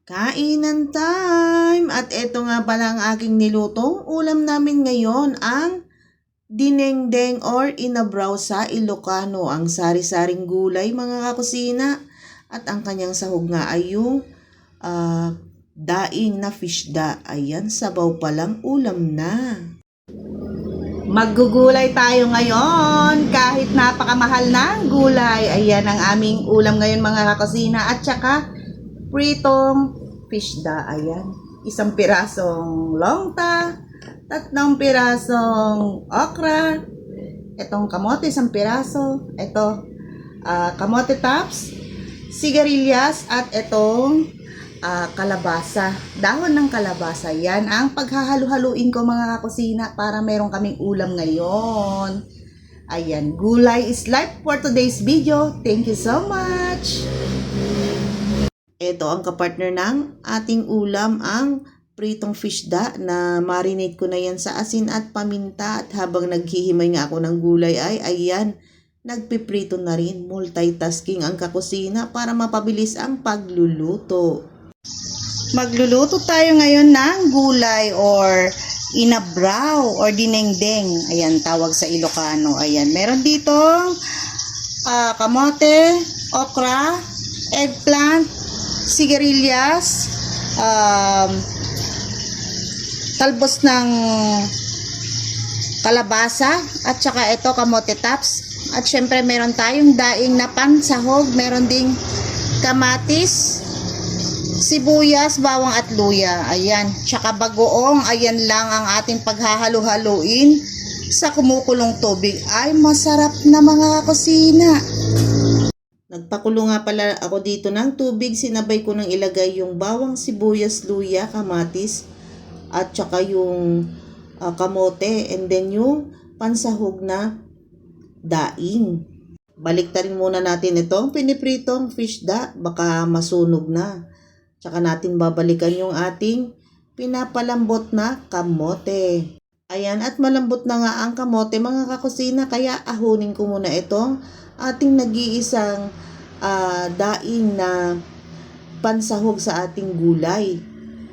Kainan time! At eto nga pala ang aking nilutong ulam namin ngayon, ang dinengdeng or inabraw sa Ilocano, ang sari-saring gulay mga kakusina. At ang kanyang sahog nga ay yung daing na fishda. Ayan, sabaw palang ulam na. Maggugulay tayo ngayon kahit napakamahal ng gulay. Ayan ang aming ulam ngayon mga kakusina, at saka pritong fishda. Ayan, isang pirasong longta, 3 pirasong okra, itong kamote, 1 piraso, ito kamote tops, sigarilyas, at itong kalabasa, dahon ng kalabasa. Yan ang paghahalo-haluin ko mga kakusina para meron kaming ulam ngayon. Ayan, gulay is life for today's video. Thank you so much. Ito ang kapartner ng ating ulam, ang pritong fishda na marinate ko na yan sa asin at paminta. At habang naghihimay nga ako ng gulay ay ayan, nagpiprito na rin. Multitasking ang kakusina para mapabilis ang pagluluto. Magluluto tayo ngayon ng gulay or inabraw or dinengdeng. Ayan, tawag sa Ilocano. Ayan, meron dito kamote, okra, eggplant, sigarilyas, talbos ng kalabasa, at saka ito kamote tops. At syempre meron tayong daing na pansahog, meron ding kamatis, sibuyas, bawang at luya. Ayan, tsaka bagoong. Ayan lang ang ating paghahalo-haluin sa kumukulong tubig. Ay masarap na mga kusina. Nagpakulo nga pala ako dito ng tubig. Sinabay ko nang ilagay yung bawang, sibuyas, luya, kamatis, at tsaka yung kamote, and then yung pansahog na daing. Baliktarin muna natin itong pinipritong fishda, baka masunog na. Tsaka natin babalikan yung ating pinapalambot na kamote. Ayan, at malambot na nga ang kamote mga kakusina, kaya ahunin ko muna itong ating nag-iisang daing na pansahog sa ating gulay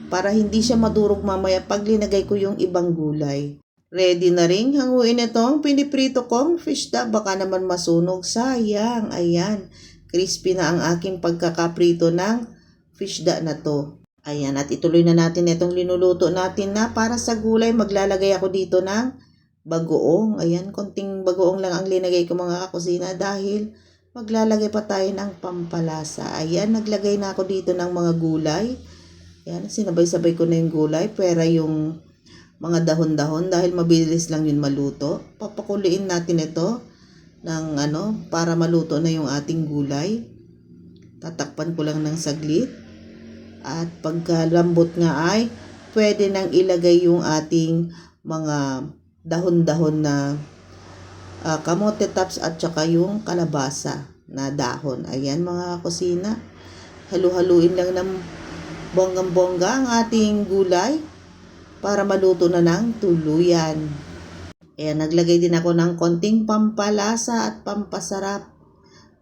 para hindi siya madurog mamaya pag linagay ko yung ibang gulay. Ready na rin hanguin itong piniprito kong fishda, baka naman masunog, sayang. Ayan, crispy na ang aking pagkakaprito ng fishda na to. Ayan, at ituloy na natin itong linuluto natin na para sa gulay. Maglalagay ako dito ng bagoong. Ayan, konting bagoong lang ang linagay ko mga kakusina dahil maglalagay pa tayo ng pampalasa. Ayan, naglagay na ako dito ng mga gulay. Ayan, sinabay-sabay ko na yung gulay, pera yung mga dahon-dahon dahil mabilis lang yun maluto. Papakuliin natin ito ng para maluto na yung ating gulay. Tatakpan ko lang ng saglit. At pagkalambot nga ay pwede nang ilagay yung ating mga dahon-dahon na kamote tops at saka yung kalabasa na dahon. Ayan mga kusina, halu-haluin lang ng bonggang-bongga ang ating gulay para maluto na ng tuluyan. Ayan, naglagay din ako ng konting pampalasa at pampasarap.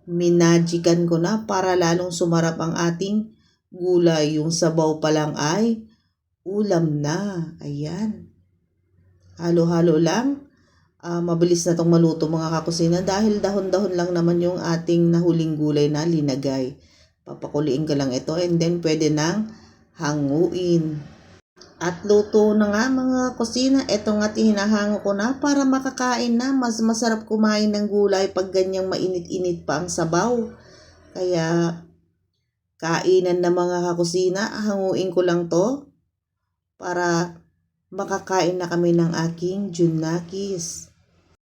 Minagikan ko na para lalong sumarap ang ating gulay. Yung sabaw pa lang ay ulam na. Ayan, halo-halo lang. Mabilis na itong maluto mga kakusina dahil dahon-dahon lang naman yung ating nahuling gulay na linagay. Papakuliin ko lang ito and then pwede nang hanguin. At luto na nga mga kusina. Ito nga hinahango ko na para makakain na. Mas masarap kumain ng gulay pag ganyang mainit-init pa ang sabaw. Kaya kainan na mga kakusina, hanguin ko lang to para makakain na kami ng aking junakis.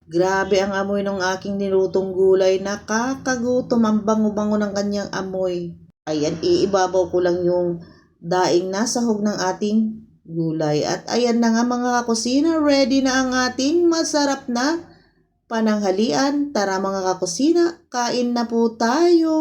Grabe ang amoy ng aking nilutong gulay, nakakagutom, ang bango-bango ng kanyang amoy. Ayan, iibabaw ko lang yung daing na sahog ng ating gulay. At ayan na nga mga kakusina, ready na ang ating masarap na pananghalian. Tara mga kakusina, kain na po tayo!